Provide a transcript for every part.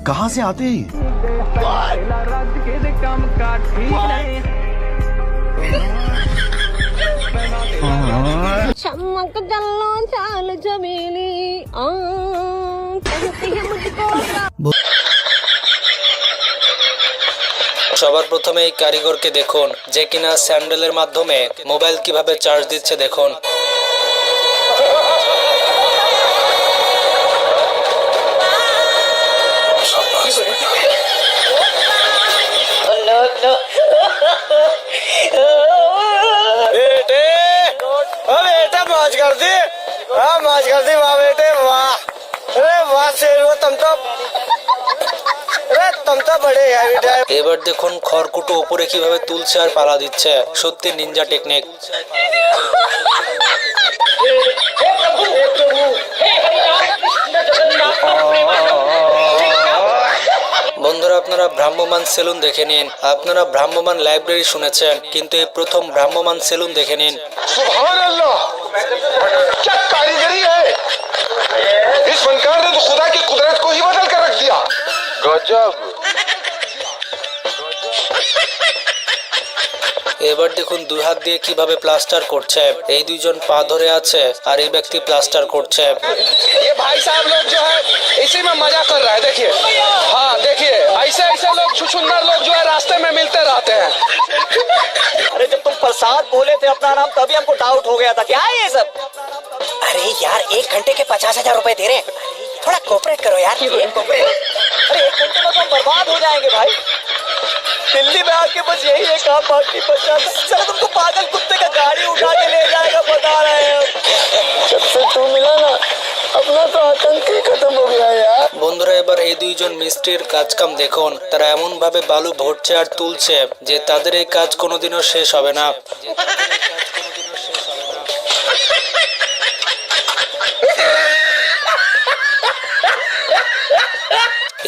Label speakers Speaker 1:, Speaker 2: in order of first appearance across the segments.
Speaker 1: कहाँ से आते हैं?
Speaker 2: चमक जल्लो चाल चमेली कहती है मुझको।
Speaker 3: সবার প্রথমে এই কারিগরকে দেখুন যে কিনা স্যান্ডেলের মাধ্যমে মোবাইল কিভাবে চার্জ দিচ্ছে দেখুন। এবার দেখুন খড়কুটো উপরে কিভাবে তুলছে আর পালা দিচ্ছে, সত্যি নিনজা টেকনিক। বন্ধুরা, আপনারা ভ্রাম্যমান সেলুন দেখে নিন। আপনারা ভ্রাম্যমান লাইব্রেরি শুনেছেন, কিন্তু এই প্রথম ভ্রাম্যমান সেলুন দেখে নিন।
Speaker 4: सुभान क्या कारीगरी है। इस फनकार ने तो खुदा की कुदरत को ही बदल कर रख दिया। गजब।
Speaker 3: এবার দেখুন দুই হাত দিয়ে কিভাবে প্লাস্টার করছে। এই দুইজন পা ধরে আছে আর এই ব্যক্তি প্লাস্টার করছে।
Speaker 4: ये भाई साहब लोग जो है इसी में मजा कर रहा है। देखिए, हाँ देखिए, ऐसे ऐसे लोग छुछुंदर लोग जो है रास्ते में मिलते रहते हैं।
Speaker 5: अरे जब तुम प्रसाद बोले थे अपना नाम तभी हमको डाउट हो गया था क्या है ये सब। अरे यार 1 घंटे के 50,000 रुपए दे रहे हैं, थोड़ा कोऑपरेट करो यार। कोऑपरेट। अरे 1 घंटे में तो हम बर्बाद हो जाएंगे भाई। दिल्ली में आके बस यही है काम, बाकी बचा चलो तुमको पागल कुत्ते का गाड़ी उठा के ले जाएगा बता रहे हैं। जब से तू मिला ना अपना तो आतंक ही खत्म हो गया यार।
Speaker 3: বন্ধুরা, এবার এই দুইজন মিস্ত্রির কাজ কাম দেখুন। তারা এমন ভাবে বালু ভরছে আর তুলছে যে তাদের এই কাজ কোনোদিনও শেষ হবে না।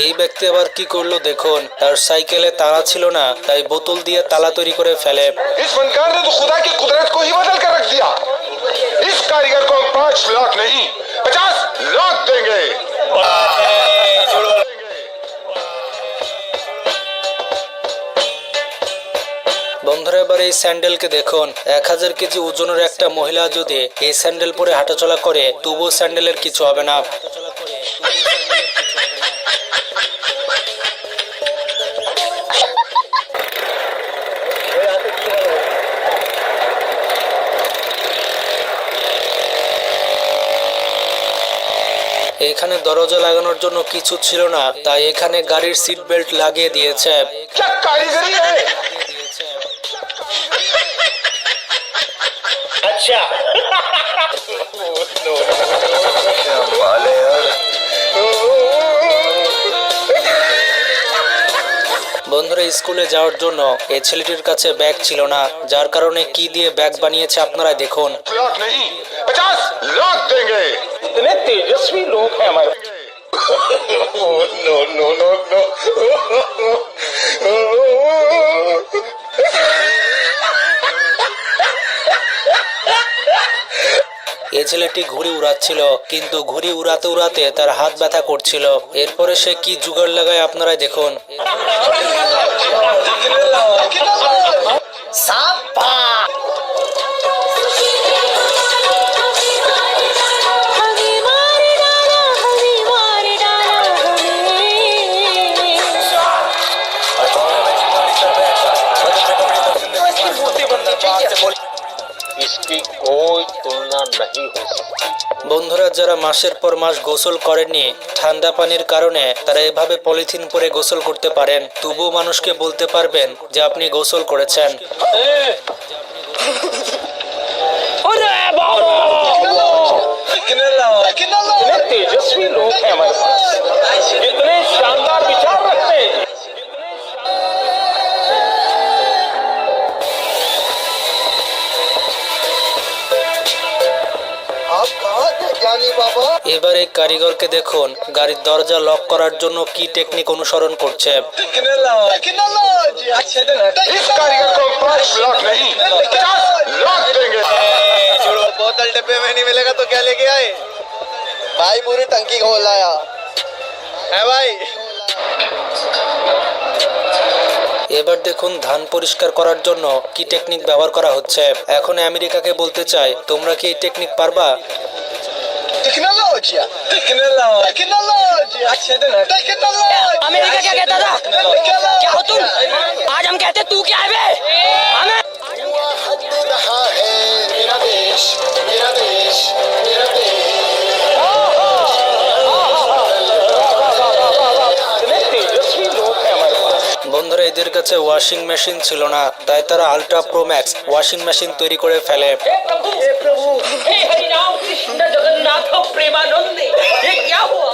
Speaker 3: এই ব্যক্তি আবার কি করলো দেখুন, তার সাইকেলে তালা ছিল না, তাই বোতল দিয়ে তালা তৈরি করে ফেলে।
Speaker 4: इस फनकार ने तो खुदा की कुदरत को ही बदल कर रख दिया। इस कारीगर को 5 लाख नहीं 50 लाख देंगे।
Speaker 3: বন্ধুরা, এবার এই স্যান্ডেলকে দেখুন। 1000 কেজি ওজনের একটা মহিলা যদি এই স্যান্ডেল পরে হাঁটাচলা করে তবুও স্যান্ডেলের কিছু হবে না। এখানে দরজা লাগানোর জন্য কিছু ছিল না, তাই এখানে গাড়ির সিট বেল্ট লাগিয়ে দিয়েছে।
Speaker 4: क्या कारीगरी है। अच्छा
Speaker 3: বন্ধুরা, স্কুলে যাওয়ার জন্য এই ছেলেটির কাছে ব্যাগ ছিল না, যার কারণে কি দিয়ে ব্যাগ বানিয়েছে আপনারা দেখুন।
Speaker 4: लाख नहीं 50 लाख देंगे।
Speaker 5: इतने तेजस्वी लोग हैं हमारे।
Speaker 4: No no no no.
Speaker 3: এই ছেলেটি ঘুড়ি উড়াচ্ছিল, কিন্তু ঘুড়ি উড়াতে উড়াতে তার হাত ব্যথা করছিল। এরপরে সে কি জুগাড় লাগায় আপনারাই দেখুন।
Speaker 5: सापा इसकी कोई तुलना नहीं हो सकती।
Speaker 3: বন্ধুরা, যারা মাসের পর মাস গোসল করেননি ঠান্ডা পানির কারণে, তারা এভাবে পলিথিন পরে গোসল করতে পারেন। তবুও মানুষকে বলতে পারবেন যে আপনি গোসল করেছেন।
Speaker 5: इतने तेजस्वी लोग हैं हमारे पास, इतने शानदार विचार रखते हैं।
Speaker 4: आप कहाँ थे ज्ञानी बाबा।
Speaker 3: এবার এই কারিগরকে দেখুন গাড়ির দরজা লক করার জন্য কি টেকনিক অনুসরণ করছে।
Speaker 4: इस कारीगर को 5 लाख नहीं 50 लाख देंगे।
Speaker 1: समय नहीं मिलेगा तो क्या लेके आए भाई? पूरी टंकी खोल लाया है भाई।
Speaker 3: এবার দেখুন ধান পরিষ্কার করার জন্য কি টেকনিক ব্যবহার করা হচ্ছে। এখন আমেরিকাকে বলতে চাই, তোমরা কি এই টেকনিক পারবা?
Speaker 1: टेक्नोलॉजी टेक्नोलॉजी
Speaker 5: अमेरिका क्या कहता था? क्या हो तुम? आज हम कहते तू क्या है बे? हमें
Speaker 1: रहा है मेरा देश मेरा देश मेरा देश।
Speaker 3: বন্ধুরা, এদের কাছে ওয়াশিং মেশিন ছিল না, তাই তারা ultra pro max washing machine তৈরি করে ফেলে।
Speaker 6: हे हरिनाम कृष्ण जगन्नाथ प्रेमानंद, ये क्या हुआ?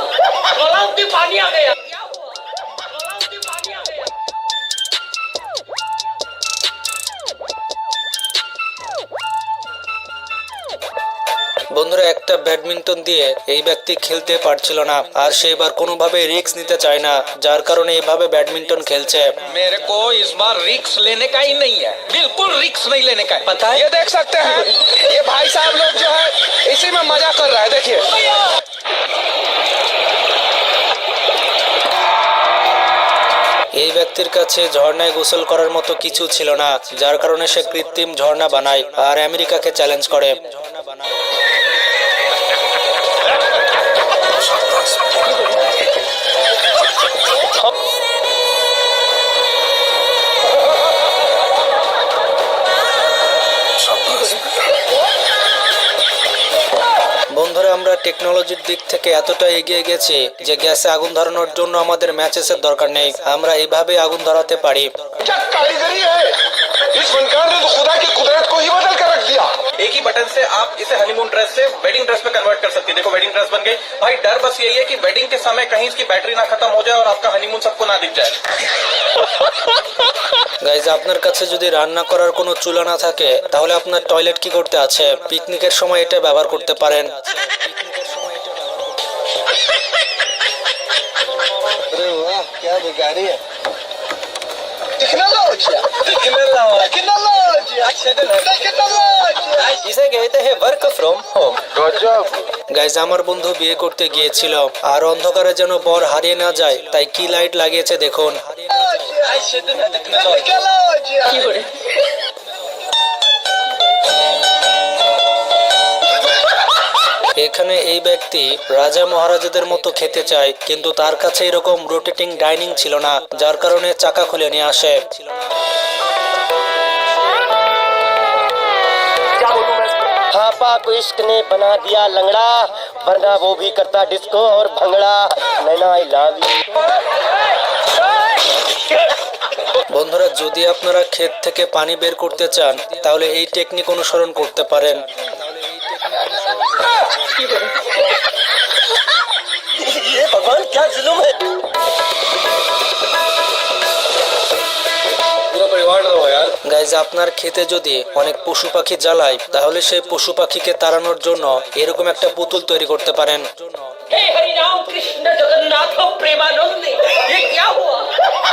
Speaker 6: गलाव में पानी आ गया। क्या हुआ? गलाव में पानी आ गया।
Speaker 3: বন্ধুরা, একটা ব্যাডমিন্টন দিয়ে এই ব্যক্তি খেলতে পারছিল না, আর সে এবার কোনোভাবে রিস্ক নিতে চায় না, যার কারণে এইভাবে ব্যাডমিন্টন খেলছে।
Speaker 6: मेरे को इस बार रिक्स लेने का ही नहीं है, बिल्कुल रिक्स नहीं लेने का है। पता है?
Speaker 4: ये देख सकते हैं, ये भाई साहब लोग जो है इसी में मजा कर रहा है, देखिए।
Speaker 3: এই ব্যক্তির কাছে ঝর্ণায় গোসল করার মতো কিছু ছিল না, যার কারণে সে কৃত্রিম ঝর্ণা বানায় আর আমেরিকাকে চ্যালেঞ্জ করে। বন্ধুরা, আমরা টেকনোলজির দিক থেকে এতটা এগিয়ে গেছি যে গ্যাসে আগুন ধরানোর জন্য আমাদের ম্যাচেসের দরকার নেই, আমরা এইভাবে আগুন ধরাতে পারি।
Speaker 4: क्या कारीगरी है, इस फनकार ने तो खुदा की कुदरत को ही बदल कर रख दिया।
Speaker 7: एक ही बटन से आप इसे हनीमून ड्रेस से वेडिंग ड्रेस में कन्वर्ट कर सकती है। देखो वेडिंग ड्रेस बन गई। भाई डर बस यही है कि वेडिंग के समय कहीं इसकी बैटरी ना खत्म हो जाए और आपका हनीमून सबको ना दिख जाए।
Speaker 3: গাইজ, আপনার কাছে যদি রান্না করার কোনো চুলা না থাকে তাহলে আপনার টয়লেট কি করতে আছে? পিকনিকের সময় এটা ব্যবহার করতে পারেন।
Speaker 1: अरे वाह क्या बेकारी है।
Speaker 5: इसे कहते हैं वर्क फ्रॉम होम।
Speaker 3: গাইজ, আমার বন্ধু বিয়ে করতে গিয়েছিল, আর অন্ধকারে যেন বর হারিয়ে না যায় তাই কি লাইট লাগিয়েছে দেখুন। এখানে এই ব্যক্তি রাজা মহারাজাদের মতো খেতে চায়, কিন্তু তার কাছে এরকম রোটেটিং ডাইনিং ছিল না, যার কারণে চাকা খুলে নিয়ে আসে।
Speaker 5: पापा को इश्क ने बना दिया लंगड़ा, वरना वो भी करता डिस्को और भंगड़ा। नैना आई लव यू।
Speaker 3: বন্ধুরা, যদি আপনারা ক্ষেত থেকে পানি বের করতে চান তাহলে এই টেকনিক অনুসরণ করতে পারেন।
Speaker 5: ये भगवान क्या जुल्म है।
Speaker 3: গাইজ, আপনার ক্ষেতে যদি অনেক পশু পাখি জ্বালায় তাহলে সেই পশু পাখিকে তাড়ানোর জন্য এরকম একটা পুতুল তৈরি করতে পারেন।
Speaker 6: हे हरिनाम कृष्ण जगन्नाथ प्रेमानंद, ये क्या हुआ?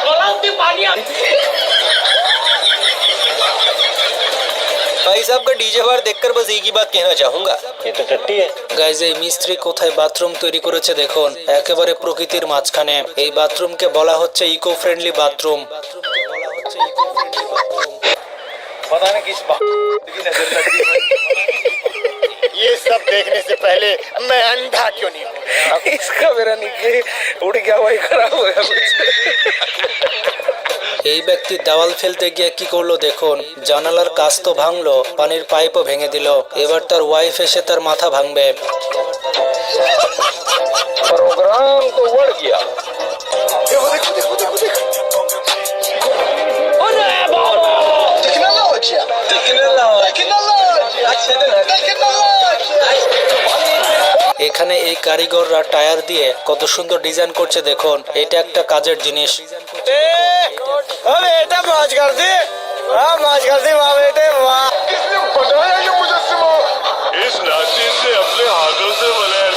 Speaker 6: गलाव में पानी आ गया।
Speaker 5: भाई साहब का डीजे बार देखकर बस एक ही बात कहना चाहूंगा, ये तो टट्टी है।
Speaker 3: গাইজ, এই মিস্ত্রি কোথায় বাথরুম তৈরি করেছে দেখুন, একেবারে প্রকৃতির মাঝখানে। এই বাথরুমকে বলা হচ্ছে ইকো ফ্রেন্ডলি বাথরুম।
Speaker 1: पता नहीं किस बात की नजर लगी है। ये सब देखने से पहले मैं अंधा क्यों नहीं हूँ?
Speaker 4: इसका मेरा निकले उड़ गया, वही खराब हो गया कुछ।
Speaker 3: এই ব্যক্তি দেওয়াল ফেলতে গিয়ে কি করলো দেখুন, জানালার কাচ তো ভাঙলো, পানির পাইপও ভেঙে দিল। এবার তার ওয়াইফ এসে তার মাথা ভাঙবে।
Speaker 4: प्रोग्राम तो उड़ गया। देखो देखो देखो देखो देखो। टेक्नोलॉजी
Speaker 3: এখানে এই কারিগররা টায়ার দিয়ে কত সুন্দর ডিজাইন করছে দেখুন, এটা একটা কাজের জিনিস।
Speaker 1: बेटा मौज कर दी, हाँ मौज कर दी वाह बेटे वाह।
Speaker 4: किसने बनाया ये मुजस्सिमा? इस नासिर से अपने हाथों से बनाया।